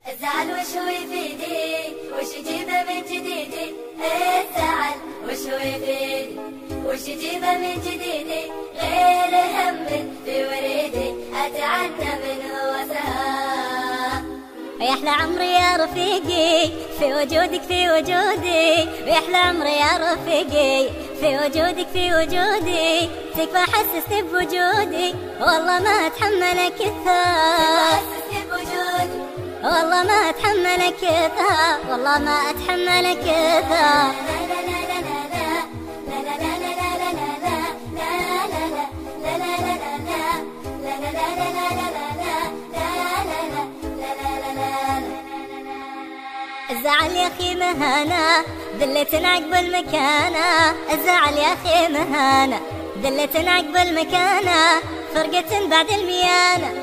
الزعل وش هو يفيدي، وش يجيبه من جديدي؟ الزعل وش هو يفيدي، وش يجيبه من جديدي؟ غير هم في وريدي أتعنى منه وسهام. ويحلى عمري يا رفيقي في وجودك في وجودي، ويحلى عمري يا رفيقي في وجودك في وجودي، تكفى حسسني بوجودي والله ما أتحمل أكثر، والله ما أتحمل أكثر، والله ما أتحمل أكثر. الزعل يا أخي مهانة ذلة عقب المكانة، الزعل يا أخي مهانة ذلة عقب المكانة، فرقة بعد الميانة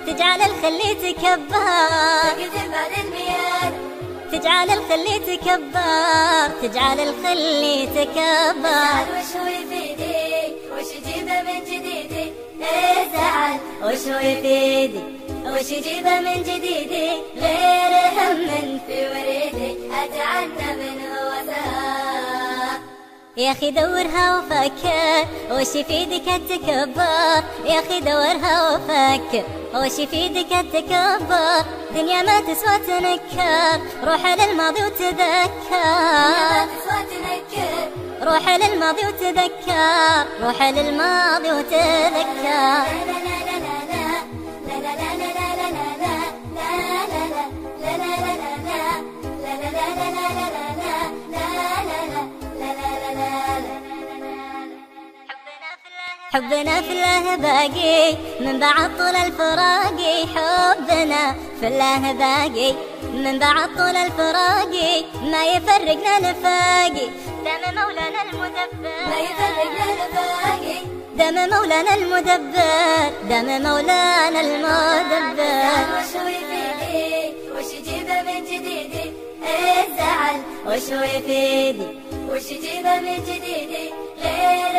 تجعل الخل يتكبر، تجعل الخل يتكبر، تجعل الخل يتكبر. وش هو يفيدي، وش يجيبه من جديدي؟ الزعل وش هو يفيدي، وش يجيبه من جديدي؟ غير هم في وريدي أتعنى منه وسهام. يا أخي دورها وفكر وش يفيدك التكبر، يا أخي دورها وفكر وش يفيدك التكبر، دنيا ما تسوى تنكر، روح للماضي وتذكر، روح للماضي وتذكر، روح للماضي وتذكر. حبنا في الله باقي من بعد طول الفراق، حبنا في الله باقي من بعد طول الفراق، ما يفرقنا نفاقي دم مولانا المدبر، ما يفرقنا نفاقي دم مولانا المدبر، دم مولانا المدبر. وش هو يفيدي، وش يجيبه من جديدي؟ الزعل وش هو يفيدي، وش يجيبه من جديدي؟ غير